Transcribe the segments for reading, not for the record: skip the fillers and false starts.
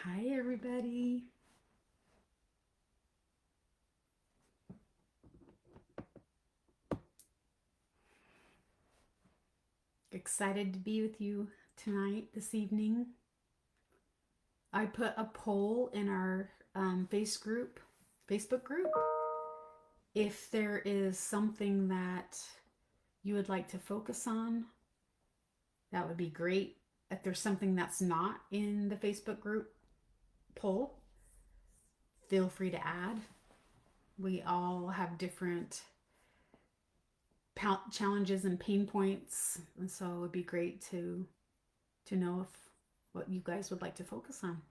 Hi, everybody. Excited to be with you tonight, this evening. I put a poll in our Facebook group. If there is something that you would like to focus on, that would be great. If there's something that's not in the Facebook group poll, feel free to add. We all have different challenges and pain points, and so it would be great to know if what you guys would like to focus on.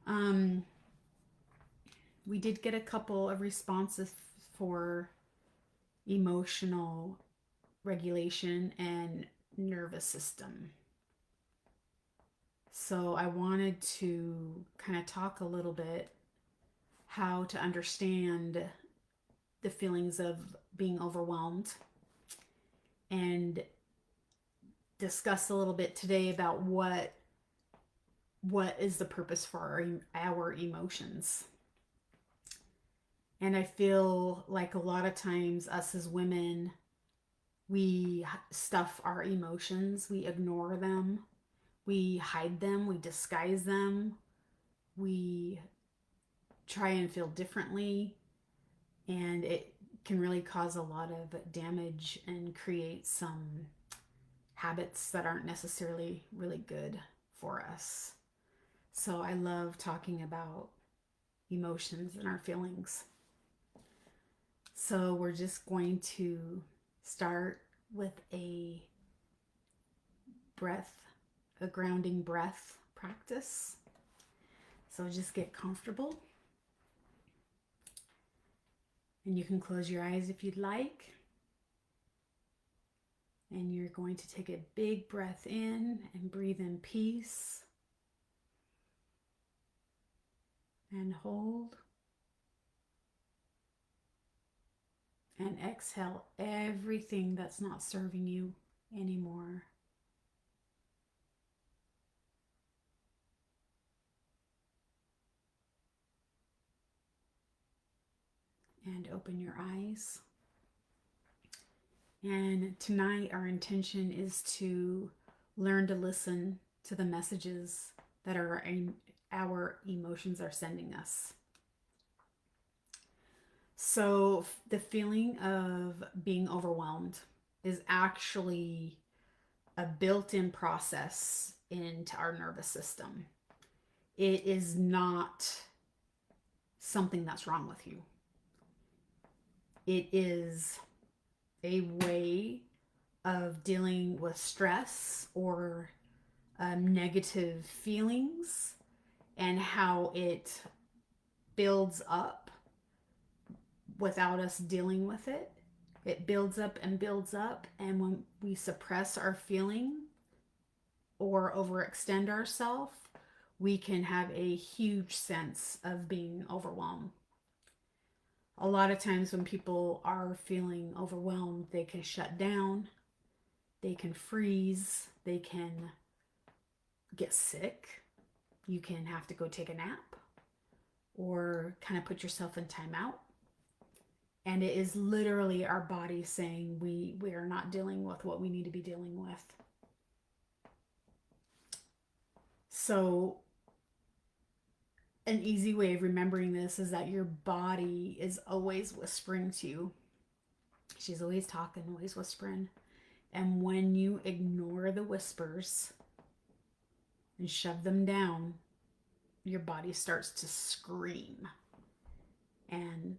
Um, we did get a couple of responses for emotional regulation and nervous system. So I wanted to kind of talk a little bit how to understand the feelings of being overwhelmed and discuss a little bit today about what is the purpose for our emotions. And I feel like a lot of times us as women, we stuff our emotions, we ignore them, we hide them, we disguise them, we try and feel differently, and it can really cause a lot of damage and create some habits that aren't necessarily really good for us. So I love talking about emotions and our feelings. So we're just going to start with breath, a grounding breath practice. So just get comfortable. And you can close your eyes if you'd like. And you're going to take a big breath in and breathe in peace. And hold. And exhale everything that's not serving you anymore. And open your eyes. And tonight, our intention is to learn to listen to the messages that our emotions are sending us. So, the feeling of being overwhelmed is actually a built in process into our nervous system. It is not something that's wrong with you, it is a way of dealing with stress or negative feelings and how it builds up without us dealing with it. It builds up and builds up, and when we suppress our feeling or overextend ourselves, we can have a huge sense of being overwhelmed. A lot of times when people are feeling overwhelmed, they can shut down, they can freeze, they can get sick, you can have to go take a nap or kind of put yourself in timeout. And it is literally our body saying we are not dealing with what we need to be dealing with. So an easy way of remembering this is that your body is always whispering to you. She's always talking, always whispering. And when you ignore the whispers and shove them down, your body starts to scream and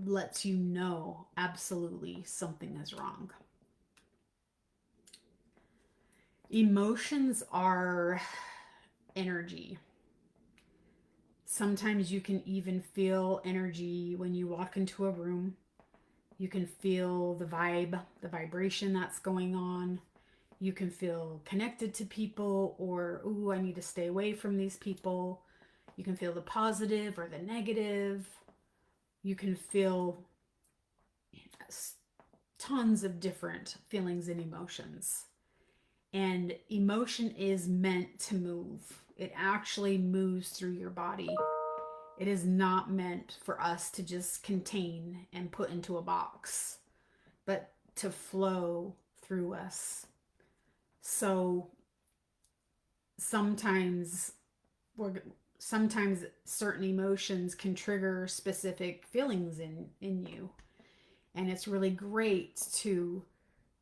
lets you know absolutely something is wrong. Emotions are energy. Sometimes you can even feel energy when you walk into a room. You can feel the vibe, the vibration that's going on. You can feel connected to people, or, ooh, I need to stay away from these people. You can feel the positive or the negative. You can feel tons of different feelings and emotions. And emotion is meant to move. It actually moves through your body. It is not meant for us to just contain and put into a box, but to flow through us. So sometimes we're sometimes certain emotions can trigger specific feelings in you, and it's really great to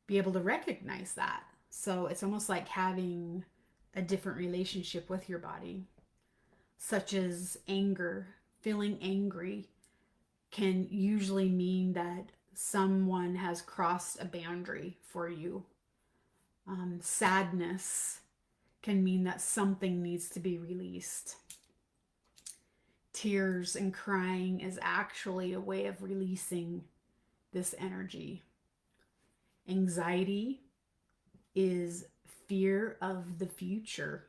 be able to recognize that. So it's almost like having a different relationship with your body, such as anger. Feeling angry can usually mean that someone has crossed a boundary for you. Sadness can mean that something needs to be released. Tears and crying is actually a way of releasing this energy. Anxiety is fear of the future,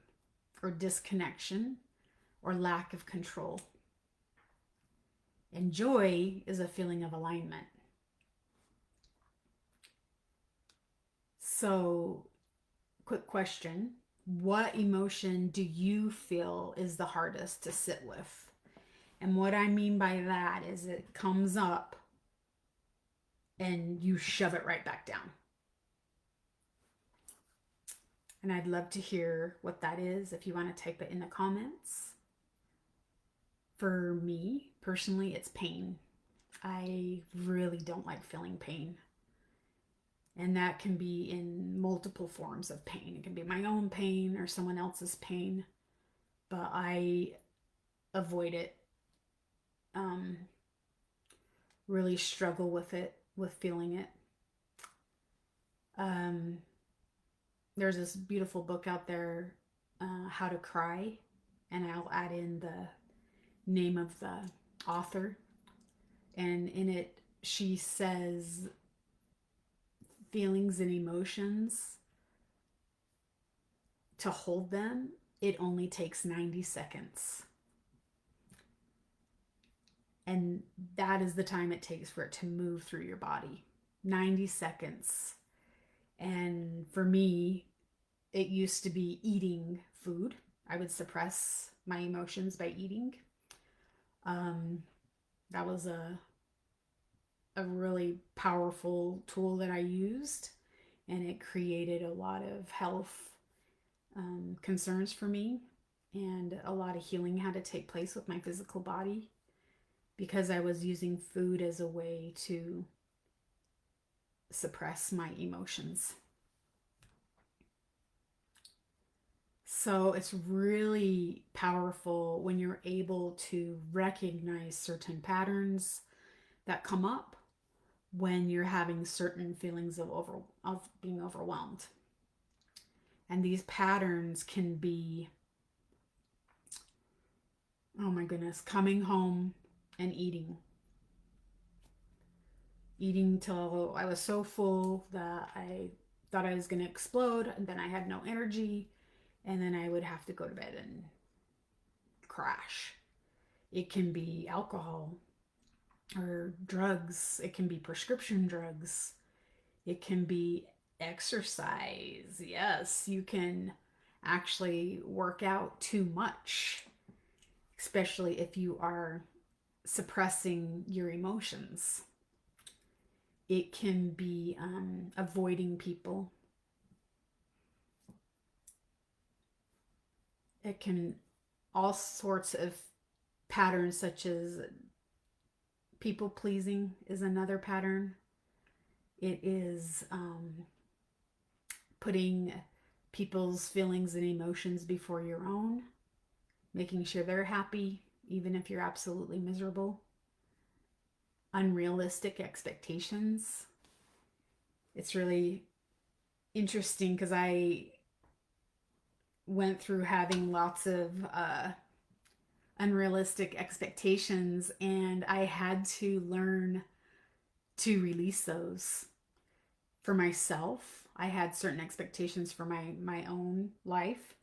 or disconnection, or lack of control. And joy is a feeling of alignment. So, quick question. What emotion do you feel is the hardest to sit with? And what I mean by that is it comes up and you shove it right back down. And I'd love to hear what that is if you want to type it in the comments. For me, personally, it's pain. I really don't like feeling pain. And that can be in multiple forms of pain. It can be my own pain or someone else's pain. But I avoid it. Really struggle with it, with feeling it. There's this beautiful book out there, How to Cry. And I'll add in the name of the author. And in it, she says feelings and emotions, to hold them, it only takes 90 seconds. And that is the time it takes for it to move through your body. 90 seconds. And for me, it used to be eating food. I would suppress my emotions by eating. That was a really powerful tool that I used, and it created a lot of health concerns for me, and a lot of healing had to take place with my physical body because I was using food as a way to suppress my emotions. So it's really powerful when you're able to recognize certain patterns that come up when you're having certain feelings of being overwhelmed. And these patterns can be, oh my goodness, coming home and eating. Eating till I was so full that I thought I was going to explode, and then I had no energy, and then I would have to go to bed and crash. It can be alcohol or drugs. It can be prescription drugs. It can be exercise. Yes, you can actually work out too much, especially if you are suppressing your emotions. It can be avoiding people. It can all sorts of patterns, such as people pleasing is another pattern. It is putting people's feelings and emotions before your own, making sure they're happy, even if you're absolutely miserable. Unrealistic expectations. It's really interesting because I went through having lots of unrealistic expectations, and I had to learn to release those for myself. I had certain expectations for my own life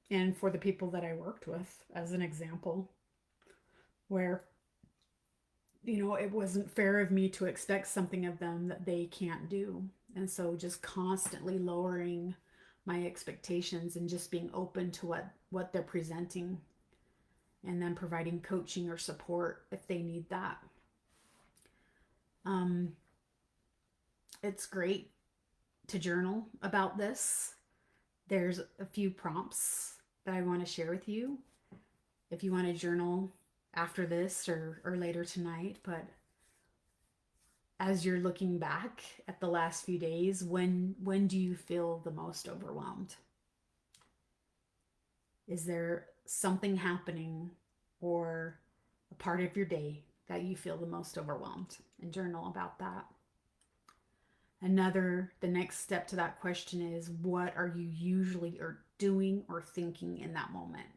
and for the people that I worked with, as an example, where it wasn't fair of me to expect something of them that they can't do. And so just constantly lowering my expectations and just being open to what they're presenting, and then providing coaching or support if they need that. Um, it's great to journal about this. There's a few prompts that I want to share with you if you want to journal after this or later tonight. But as you're looking back at the last few days, when do you feel the most overwhelmed? Is there something happening or a part of your day that you feel the most overwhelmed? And journal about that. The next step to that question is, what are you usually or doing or thinking in that moment?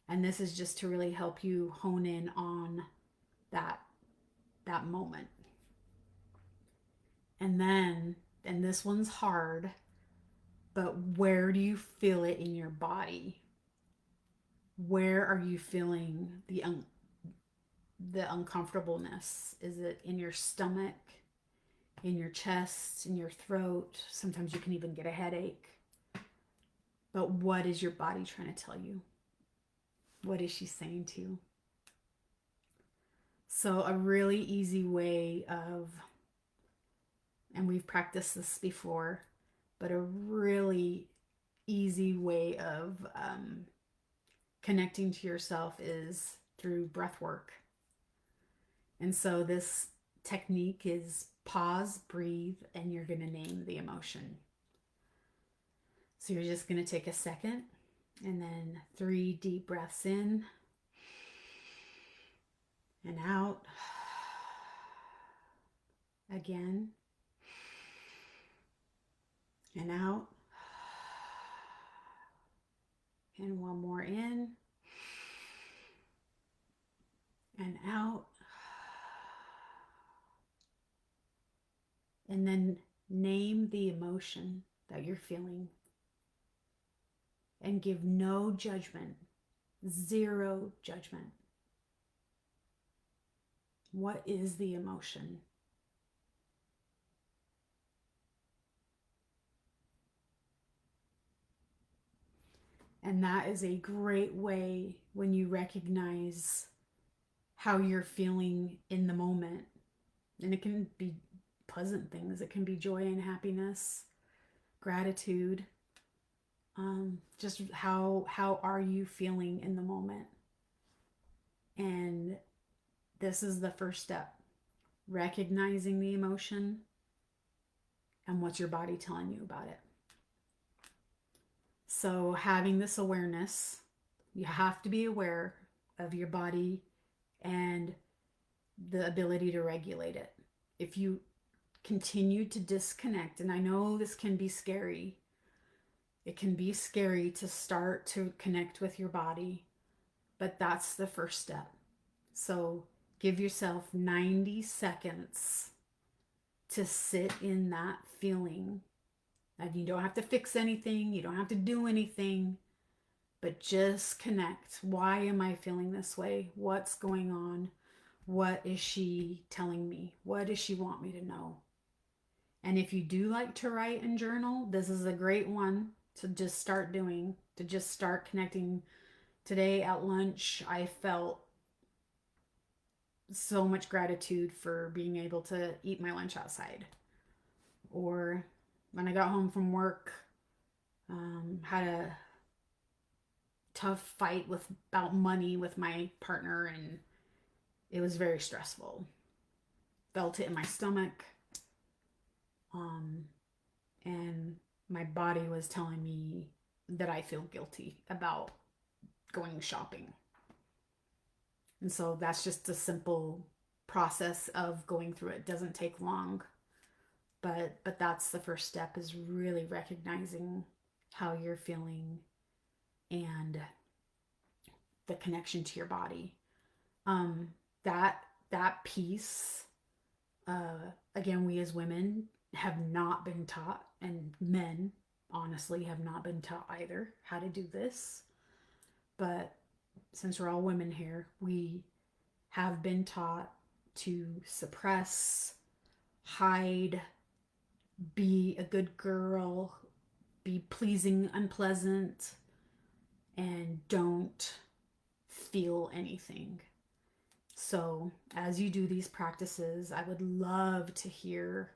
And this is just to really help you hone in on that that moment. And this one's hard, but where do you feel it in your body? Where are you feeling the uncomfortableness? Is it in your stomach, in your chest, in your throat? Sometimes you can even get a headache. But what is your body trying to tell you? What is she saying to you? So, a really easy way of, and we've practiced this before, but a really easy way of connecting to yourself is through breath work. And so, this technique is pause, breathe, and you're going to name the emotion. So, you're just going to take a second and then 3 deep breaths in and out. Again and out. And one more in and out. And then name the emotion that you're feeling and give no judgment, zero judgment. What is the emotion? And that is a great way when you recognize how you're feeling in the moment. And it can be pleasant things, it can be joy and happiness, gratitude. Just how are you feeling in the moment? And this is the first step, recognizing the emotion and what's your body telling you about it. So having this awareness, you have to be aware of your body and the ability to regulate it. If you continue to disconnect, and I know this can be scary, it can be scary to start to connect with your body, but that's the first step. So give yourself 90 seconds to sit in that feeling. And you don't have to fix anything, you don't have to do anything, but just connect. Why am I feeling this way? What's going on? What is she telling me? What does she want me to know? And if you do like to write and journal, this is a great one to just start doing, to just start connecting. Today at lunch, I felt so much gratitude for being able to eat my lunch outside. Or when I got home from work, had a tough fight about money with my partner, and it was very stressful. Felt it in my stomach, and my body was telling me that I feel guilty about going shopping. And so that's just a simple process of going through it. It doesn't take long, but that's the first step, is really recognizing how you're feeling and the connection to your body. That piece, again, we as women have not been taught, and men honestly have not been taught either, how to do this. But since we're all women here, we have been taught to suppress, hide, be a good girl, be pleasing, unpleasant, and don't feel anything. So, as you do these practices, I would love to hear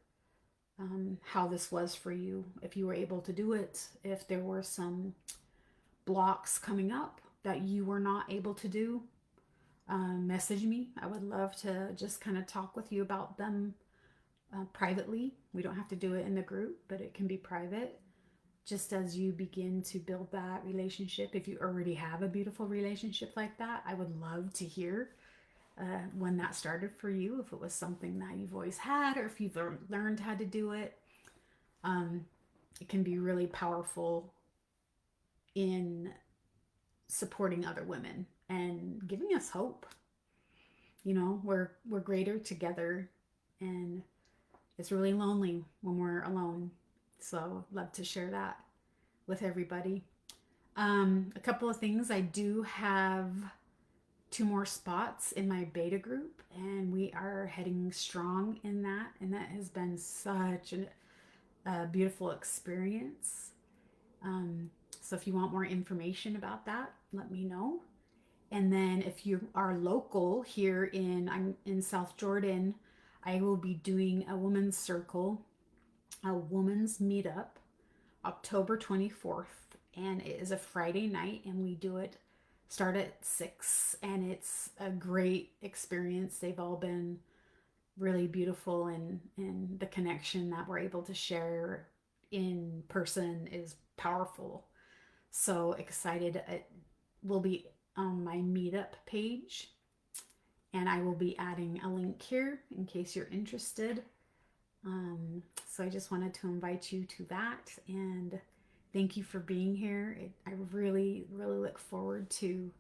how this was for you, if you were able to do it, if there were some blocks coming up that you were not able to do. Message me. I would love to just kind of talk with you about them privately. We don't have to do it in the group, but it can be private. Just as you begin to build that relationship, if you already have a beautiful relationship like that, I would love to hear when that started for you, if it was something that you've always had, or if you've learned how to do it. Um, it can be really powerful in supporting other women and giving us hope. You know, we're greater together, and it's really lonely when we're alone. So love to share that with everybody. A couple of things. I do have 2 more spots in my beta group, and we are heading strong in that. And that has been such a beautiful experience. Um, so if you want more information about that, let me know. And then if you are local here I'm in South Jordan, I will be doing a women's circle, a women's meetup, October 24th. And it is a Friday night, and we do it start at 6, and it's a great experience. They've all been really beautiful, and the connection that we're able to share in person is powerful. So excited. It will be on my meetup page, and I will be adding a link here in case you're interested. So I just wanted to invite you to that, and thank you for being here. I really, really look forward to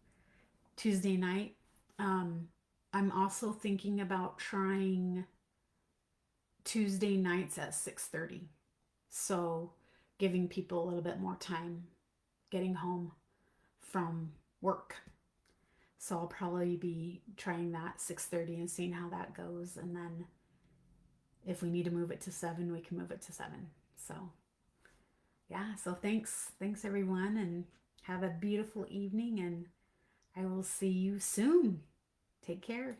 Tuesday night. I'm also thinking about trying Tuesday nights at 6:30. So giving people a little bit more time getting home from work. So I'll probably be trying that 6:30 and seeing how that goes, and then if we need to move it to 7, we can move it to 7. So yeah, so thanks everyone, and have a beautiful evening, and I will see you soon. Take care.